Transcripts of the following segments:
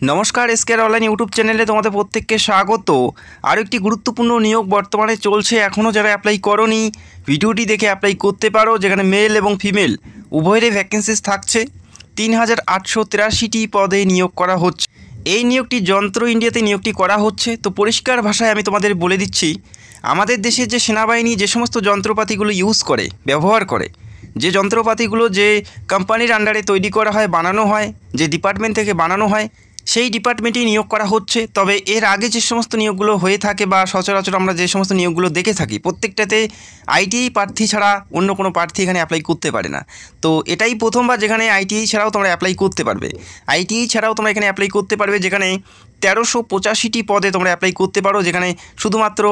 নমস্কার, এসকেআর online YouTube চ্যানেলে তোমাদের প্রত্যেককে স্বাগত। আরও একটি গুরুত্বপূর্ণ নিয়োগ বর্তমানে চলছে। এখনও যারা অ্যাপ্লাই করোনি ভিডিওটি দেখে অ্যাপ্লাই করতে পারো, যেখানে মেল এবং ফিমেল উভয়েরই ভ্যাকেন্সিস থাকছে। 3883টি পদে নিয়োগ করা হচ্ছে। এই নিয়োগটি যন্ত্র ইন্ডিয়াতে নিয়োগটি করা হচ্ছে। তো পরিষ্কার ভাষায় আমি তোমাদের বলে দিচ্ছি, আমাদের দেশের যে সেনাবাহিনী যে সমস্ত যন্ত্রপাতিগুলো ইউজ করে, ব্যবহার করে, যে যন্ত্রপাতিগুলো যে কোম্পানির আন্ডারে তৈরি করা হয়, বানানো হয়, যে ডিপার্টমেন্ট থেকে বানানো হয়, সেই ডিপার্টমেন্টেই নিয়োগ করা হচ্ছে। তবে এর আগে যে সমস্ত নিয়োগগুলো হয়ে থাকে বা সচরাচর আমরা যে সমস্ত নিয়োগগুলো দেখে থাকি, প্রত্যেকটাতে আইটিআই প্রার্থী ছাড়া অন্য কোনো প্রার্থী এখানে অ্যাপ্লাই করতে পারে না। তো এটাই প্রথমবার যেখানে আইটিআই ছাড়াও তোমরা অ্যাপ্লাই করতে পারবে। আইটিআই ছাড়াও তোমরা এখানে অ্যাপ্লাই করতে পারবে, যেখানে 1385টি পদে তোমরা অ্যাপ্লাই করতে পারো, যেখানে শুধুমাত্র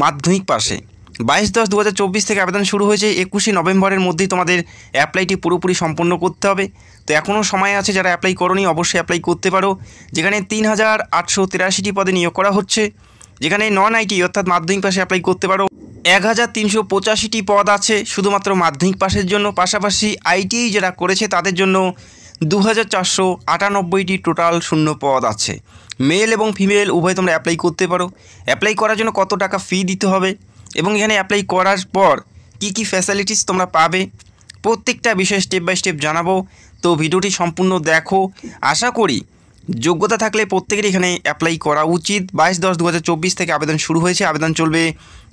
মাধ্যমিক পাশে 22/10/2024 থেকে আবেদন শুরু হয়েছে। 21শে নভেম্বরের মধ্যেই তোমাদের অ্যাপ্লাইটি পুরোপুরি সম্পন্ন করতে হবে। তো এখনও সময় আছে, যারা অ্যাপ্লাই করোনি অবশ্যই অ্যাপ্লাই করতে পারো। যেখানে 3883টি পদে নিয়োগ করা হচ্ছে, যেখানে নন আইটি অর্থাৎ মাধ্যমিক পাশে অ্যাপ্লাই করতে পারো। 1385টি পদ আছে শুধুমাত্র মাধ্যমিক পাশের জন্য। পাশাপাশি আইটিআই যারা করেছে তাদের জন্য 2498টি টোটাল শূন্য পদ আছে। মেল এবং ফিমেল উভয় তোমরা অ্যাপ্লাই করতে পারো। অ্যাপ্লাই করার জন্য কত টাকা ফি দিতে হবে এবং এখানে অ্যাপ্লাই করার পর কি কি ফ্যাসিলিটিস তোমরা পাবে, প্রত্যেকটা বিষয় স্টেপ বাই স্টেপ জানাবো। তো ভিডিওটি সম্পূর্ণ দেখো। আশা করি যোগ্যতা থাকলে প্রত্যেকেরই এখানে অ্যাপ্লাই করা উচিত। 22/10/2024 থেকে আবেদন শুরু হয়েছে। আবেদন চলবে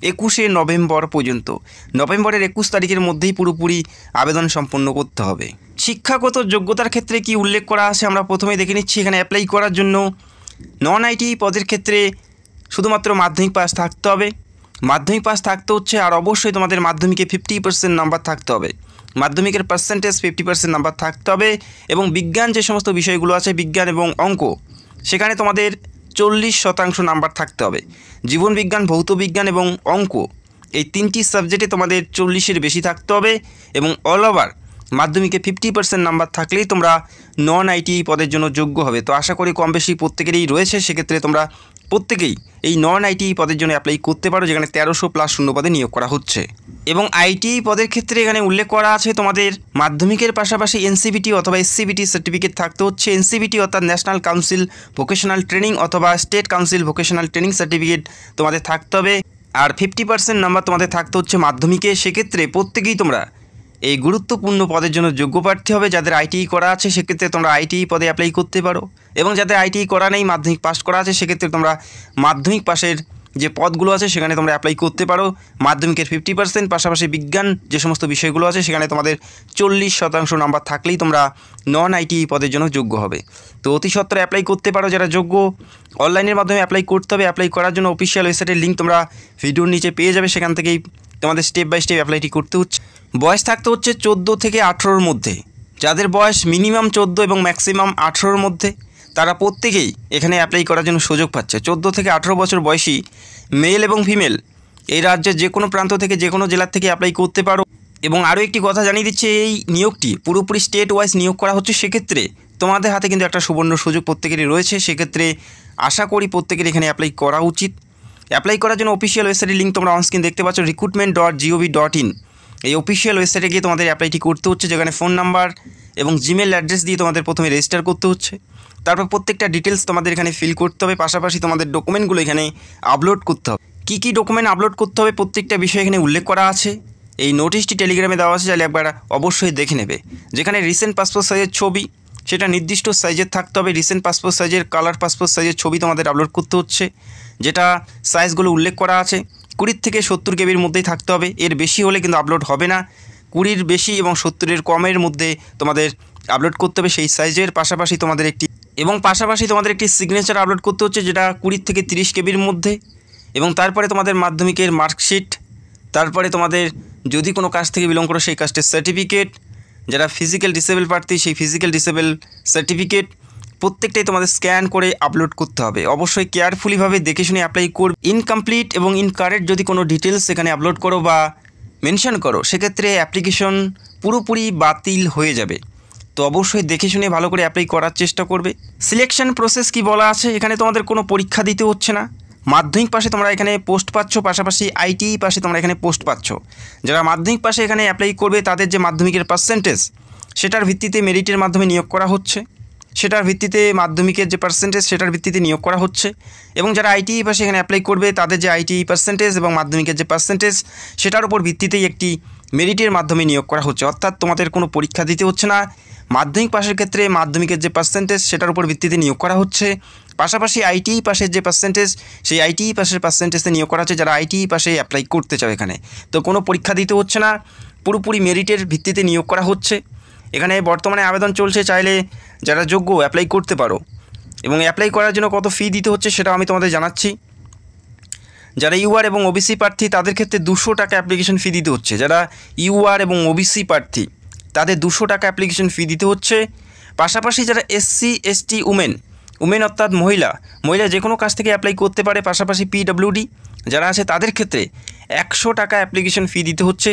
21শে নভেম্বর পর্যন্ত। নভেম্বরের 21 তারিখের মধ্যেই পুরোপুরি আবেদন সম্পন্ন করতে হবে। শিক্ষাগত যোগ্যতার ক্ষেত্রে কি উল্লেখ করা আছে আমরা প্রথমেই দেখে নিচ্ছি। এখানে অ্যাপ্লাই করার জন্য নন আইটি পদের ক্ষেত্রে শুধুমাত্র মাধ্যমিক পাস থাকতে হবে। মাধ্যমিক পাস থাকতে হচ্ছে, আর অবশ্যই তোমাদের মাধ্যমিকে 50% নাম্বার থাকতে হবে। মাধ্যমিকের পার্সেন্টেজ 50% নাম্বার থাকতে হবে। এবং বিজ্ঞান যে সমস্ত বিষয়গুলো আছে, বিজ্ঞান এবং অঙ্ক, সেখানে তোমাদের 40% নাম্বার থাকতে হবে। জীবন বিজ্ঞান, ভৌত বিজ্ঞান এবং অঙ্ক, এই তিনটি সাবজেক্টে তোমাদের 40-এর বেশি থাকতে হবে। এবং অল ওভার মাধ্যমিকে 50% নাম্বার থাকলেই তোমরা নন আইটি পদের জন্য যোগ্য হবে। তো আশা করি কম বেশি প্রত্যেকেরই রয়েছে। সেক্ষেত্রে তোমরা প্রত্যেকেই এই নন আইটিআই পদের জন্য অ্যাপ্লাই করতে পারো, যেখানে 1300+ শূন্য পদে নিয়োগ করা হচ্ছে। এবং আইটিআই পদের ক্ষেত্রে এখানে উল্লেখ করা আছে, তোমাদের মাধ্যমিকের পাশাপাশি এনসিবিটি অথবা এসসিবিটি সার্টিফিকেট থাকতে হচ্ছে। এনসিবিটি অর্থাৎ ন্যাশনাল কাউন্সিল ভোকেশনাল ট্রেনিং অথবা state council vocational training certificate তোমাদের থাকতে হবে। আর 50% নাম্বার তোমাদের থাকতে হচ্ছে মাধ্যমিকে। সেক্ষেত্রে প্রত্যেকেই তোমরা এই গুরুত্বপূর্ণ পদের জন্য যোগ্য প্রার্থী হবে। যাদের আইটিআই করা আছে সেক্ষেত্রে তোমরা আইটিআই পদে অ্যাপ্লাই করতে পারো, এবং যাদের আইটিআই করা নেই, মাধ্যমিক পাস করা আছে, সেক্ষেত্রে তোমরা মাধ্যমিক পাশের যে পদগুলো আছে সেখানে তোমরা অ্যাপ্লাই করতে পারো। মাধ্যমিকের 50%, পাশাপাশি বিজ্ঞান যে সমস্ত বিষয়গুলো আছে সেখানে তোমাদের 40% নাম্বার থাকলেই তোমরা নন আইটিআই পদের জন্য যোগ্য হবে। তো অতি সত্বর অ্যাপ্লাই করতে পারো যারা যোগ্য। অনলাইনের মাধ্যমে অ্যাপ্লাই করতে হবে। অ্যাপ্লাই করার জন্য অফিসিয়াল ওয়েবসাইটের লিঙ্ক তোমরা ভিডিওর নিচে পেয়ে যাবে, সেখান থেকেই তোমাদের স্টেপ বাই স্টেপ অ্যাপ্লাইটি করতে হচ্ছে। বয়স থাকতে হচ্ছে 14 থেকে 18-র মধ্যে। যাদের বয়স মিনিমাম 14 এবং ম্যাক্সিমাম 18-র মধ্যে, তারা প্রত্যেকেই এখানে অ্যাপ্লাই করার জন্য সুযোগ পাচ্ছে। 14 থেকে 18 বছর বয়সী মেল এবং ফিমেল এই রাজ্যের যে কোনো প্রান্ত থেকে, যে কোনো জেলার থেকে অ্যাপ্লাই করতে পারো। এবং আরও একটি কথা জানিয়ে দিচ্ছে, এই নিয়োগটি পুরোপুরি স্টেট ওয়াইজ নিয়োগ করা হচ্ছে। সেক্ষেত্রে তোমাদের হাতে কিন্তু একটা সুবর্ণ সুযোগ প্রত্যেকেরই রয়েছে। সেক্ষেত্রে আশা করি প্রত্যেকের এখানে অ্যাপ্লাই করা উচিত। অ্যাপ্লাই করার জন্য অফিসিয়াল ওয়েবসাইটের লিঙ্ক তোমরা অনস্ক্রিন দেখতে পাচ্ছ, recruitment.govt.in। এই অফিসিয়াল ওয়েবসাইটে গিয়ে তোমাদের অ্যাপ্লাইটি করতে হচ্ছে, যেখানে ফোন নাম্বার এবং জিমেল অ্যাড্রেস দিয়ে তোমাদের প্রথমে রেজিস্টার করতে হচ্ছে। তারপর প্রত্যেকটা ডিটেলস তোমাদের এখানে ফিল করতে হবে। পাশাপাশি তোমাদের ডকুমেন্টগুলো এখানে আপলোড করতে হবে। কী কী ডকুমেন্ট আপলোড করতে হবে প্রত্যেকটা বিষয় এখানে উল্লেখ করা আছে। এই নোটিশটি টেলিগ্রামে দেওয়া আছে, চাইলে একবার অবশ্যই দেখে নেবে। যেখানে রিসেন্ট পাসপোর্ট সাইজের ছবি, সেটা নির্দিষ্ট সাইজের থাকতে হবে। রিসেন্ট পাসপোর্ট সাইজের কালার পাসপোর্ট সাইজের ছবি তোমাদের আপলোড করতে হচ্ছে, যেটা সাইজগুলো উল্লেখ করা আছে। 20 থেকে 70 কেবির মধ্যেই থাকতে হবে। এর বেশি হলে কিন্তু আপলোড হবে না। 20-র বেশি এবং 70-এর কমের মধ্যে তোমাদের আপলোড করতে হবে সেই সাইজের। পাশাপাশি তোমাদের একটি সিগনেচার আপলোড করতে হচ্ছে, যেটা 20 থেকে 30 কেবির মধ্যে। এবং তারপরে তোমাদের মাধ্যমিকের মার্কশিট, তারপরে তোমাদের যদি কোনো কাজ থেকে বিলং করো সেই কাজটির সার্টিফিকেট, যারা ফিজিক্যাল ডিসেবল প্রার্থী সেই ফিজিক্যাল ডিসেবল সার্টিফিকেট, প্রত্যেকটাই তোমাদের স্ক্যান করে আপলোড করতে হবে। অবশ্যই কেয়ারফুলিভাবে দেখে শুনে অ্যাপ্লাই করবে। ইনকমপ্লিট এবং ইনকারেক্ট যদি কোনো ডিটেলস এখানে আপলোড করো বা মেনশন করো, সেক্ষেত্রে অ্যাপ্লিকেশন পুরোপুরি বাতিল হয়ে যাবে। তো অবশ্যই দেখে শুনে ভালো করে অ্যাপ্লাই করার চেষ্টা করবে। সিলেকশন প্রসেস কি বলা আছে, এখানে তোমাদের কোনো পরীক্ষা দিতে হচ্ছে না। মাধ্যমিক পাশে তোমরা এখানে পোস্ট পাচ্ছ, পাশাপাশি আইটিআই পাশে তোমরা এখানে পোস্ট পাচ্ছ। যারা মাধ্যমিক পাশে এখানে অ্যাপ্লাই করবে তাদের যে মাধ্যমিকের পার্সেন্টেজ, সেটার ভিত্তিতে মেরিটের মাধ্যমে নিয়োগ করা হচ্ছে। সেটার ভিত্তিতে মাধ্যমিকের যে পার্সেন্টেজ সেটার ভিত্তিতে নিয়োগ করা হচ্ছে। এবং যারা আইটিআই পাশে এখানে অ্যাপ্লাই করবে তাদের যে আইটিআই পার্সেন্টেজ এবং মাধ্যমিকের যে পার্সেন্টেজ সেটার উপর ভিত্তিতেই একটি মেরিটের মাধ্যমে নিয়োগ করা হচ্ছে। অর্থাৎ তোমাদের কোনো পরীক্ষা দিতে হচ্ছে না। মাধ্যমিক পাশের ক্ষেত্রে মাধ্যমিকের যে পার্সেন্টেজ সেটার উপর ভিত্তিতে নিয়োগ করা হচ্ছে। পাশাপাশি আইটিআই পাশের যে পার্সেন্টেজ সেই আইটিআই পাশের পার্সেন্টেজে নিয়োগ করা হচ্ছে যারা আইটিআই পাশে অ্যাপ্লাই করতে চাও এখানে। তো কোনো পরীক্ষা দিতে হচ্ছে না, পুরোপুরি মেরিটের ভিত্তিতে নিয়োগ করা হচ্ছে। এখানে বর্তমানে আবেদন চলছে, চাইলে যারা যোগ্য অ্যাপ্লাই করতে পারো। এবং অ্যাপ্লাই করার জন্য কত ফি দিতে হচ্ছে সেটাও আমি তোমাদের জানাচ্ছি। যারা ইউআর এবং ওবিসি প্রার্থী তাদের ক্ষেত্রে 200 টাকা অ্যাপ্লিকেশন ফি দিতে হচ্ছে। যারা ইউআর এবং ওবিসি প্রার্থী তাদের 200 টাকা অ্যাপ্লিকেশন ফি দিতে হচ্ছে। পাশাপাশি যারা এসসি এসটি উমেন অর্থাৎ মহিলা যে কোনো কাজ থেকে অ্যাপ্লাই করতে পারে। পাশাপাশি পিডব্লিউডি যারা আছে তাদের ক্ষেত্রে 100 টাকা অ্যাপ্লিকেশন ফি দিতে হচ্ছে।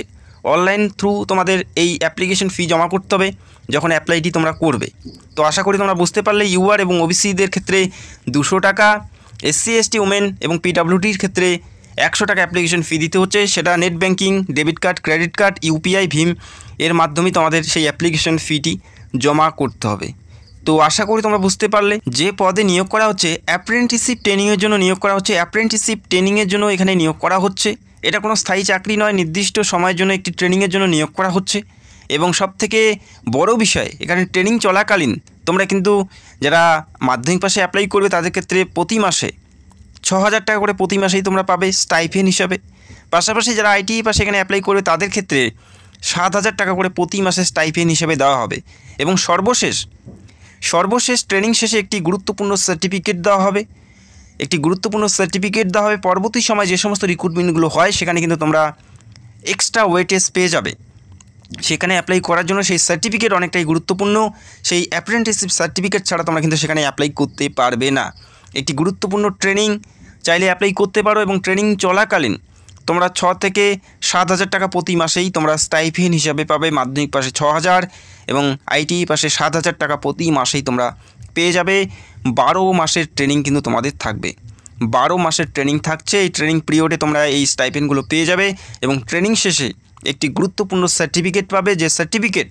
অনলাইন থ্রু তোমাদের এই অ্যাপ্লিকেশন ফি জমা করতে হবে যখন অ্যাপ্লাইটি তোমরা করবে। তো আশা করি তোমরা বুঝতে পারলে ইউআর এবং ওবিসিদের ক্ষেত্রে 200 টাকা, এসসি এসটি উমেন এবং পিডব্লিউডির ক্ষেত্রে 100 টাকা অ্যাপ্লিকেশন ফি দিতে হচ্ছে। সেটা net banking, debit card, credit card, UPI, ভীম এর মাধ্যমে তোমাদের সেই অ্যাপ্লিকেশন ফিটি জমা করতে হবে। তো আশা করি তোমরা বুঝতে পারলে। যে পদে নিয়োগ করা হচ্ছে অ্যাপ্রেন্টিসশিপ ট্রেনিংয়ের জন্য নিয়োগ করা হচ্ছে। অ্যাপ্রেন্টিসশিপ ট্রেনিংয়ের জন্য এখানে নিয়োগ করা হচ্ছে। এটা কোনো স্থায়ী চাকরি নয়, নির্দিষ্ট সময়ের জন্য একটি ট্রেনিংয়ের জন্য নিয়োগ করা হচ্ছে। এবং সবথেকে বড় বিষয়, এখানে ট্রেনিং চলাকালীন তোমরা কিন্তু যারা মাধ্যমিক পাশে অ্যাপ্লাই করবে তাদের ক্ষেত্রে প্রতি মাসে 6000 টাকা করে প্রতি মাসেই তোমরা পাবে স্টাইপেন্ড হিসাবে। পাশাপাশি যারা আইটিআই পাশে এখানে অ্যাপ্লাই করবে তাদের ক্ষেত্রে 7000 টাকা করে প্রতি মাসে স্টাইপেন্ড হিসেবে দেওয়া হবে। এবং সর্বশেষ ট্রেনিং শেষে একটি গুরুত্বপূর্ণ সার্টিফিকেট দেওয়া হবে। পরবর্তী সময় যে সমস্ত রিক্রুটমেন্টগুলো হয় সেখানে কিন্তু তোমরা এক্সট্রা ওয়েটেজ পেয়ে যাবে। সেখানে অ্যাপ্লাই করার জন্য সেই সার্টিফিকেট অনেকটাই গুরুত্বপূর্ণ। সেই অ্যাপ্রেন্টিসশিপ সার্টিফিকেট ছাড়া তোমরা কিন্তু সেখানে অ্যাপ্লাই করতে পারবে না। একটি গুরুত্বপূর্ণ ট্রেনিং, চাইলে অ্যাপ্লাই করতে পারো। এবং ট্রেনিং চলাকালীন তোমরা 6 থেকে 7000 টাকা প্রতি মাসেই তোমরা স্টাইপেন্ড হিসাবে পাবে। মাধ্যমিক পাশে 6000 এবং আইটিআই পাশে 7000 টাকা প্রতি মাসেই তোমরা পেয়ে যাবে। 12 মাসের ট্রেনিং কিন্তু তোমাদের থাকবে। 12 মাসের ট্রেনিং থাকছে। এই ট্রেনিং পিরিয়ডে তোমরা এই স্টাইপেন্ডগুলো পেয়ে যাবে এবং ট্রেনিং শেষে একটি গুরুত্বপূর্ণ সার্টিফিকেট পাবে, যে সার্টিফিকেট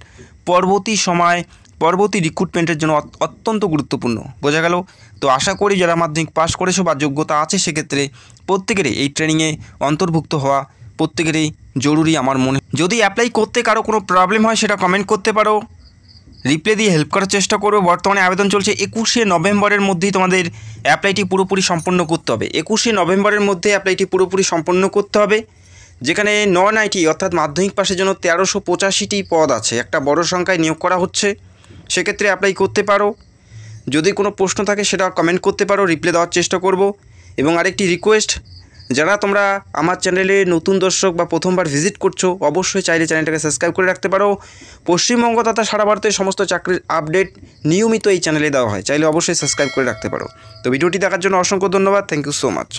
পরবর্তী রিক্রুটমেন্টের জন্য অত্যন্ত গুরুত্বপূর্ণ। বোঝা গেল? তো আশা করি যারা মাধ্যমিক পাস করেছো বা যোগ্যতা আছে সেক্ষেত্রে প্রত্যেকেরই এই ট্রেনিংয়ে অন্তর্ভুক্ত হওয়া প্রত্যেকেরই জরুরি আমার মনে। যদি অ্যাপ্লাই করতে কারো কোনো প্রবলেম হয় সেটা কমেন্ট করতে পারো, রিপ্লাই দিয়ে হেল্প করার চেষ্টা করবো। বর্তমানে আবেদন চলছে। 21শে নভেম্বরের মধ্যেই তোমাদের অ্যাপ্লাইটি পুরোপুরি সম্পন্ন করতে হবে। 21শে নভেম্বরের মধ্যে অ্যাপ্লাইটি পুরোপুরি সম্পন্ন করতে হবে। যেখানে নন আইটি অর্থাৎ মাধ্যমিক পাশের জন্য 1385টি পদ আছে, একটা বড় সংখ্যায় নিয়োগ করা হচ্ছে। সেক্ষেত্রে অ্যাপ্লাই করতে পারো। যদি কোনো প্রশ্ন থাকে সেটা কমেন্ট করতে পারো, রিপ্লাই দেওয়ার চেষ্টা করব। এবং আরেকটি রিকোয়েস্ট, যারা তোমরা আমার চ্যানেলে নতুন দর্শক বা প্রথমবার ভিজিট করছো অবশ্যই চাইলে চ্যানেলটাকে সাবস্ক্রাইব করে রাখতে পারো। পশ্চিমবঙ্গ তথা সারা ভারতের সমস্ত চাকরির আপডেট নিয়মিত এই চ্যানেলে দেওয়া হয়, চাইলে অবশ্যই সাবস্ক্রাইব করে রাখতে পারো। তো ভিডিওটি দেখার জন্য অসংখ্য ধন্যবাদ। Thank you so much.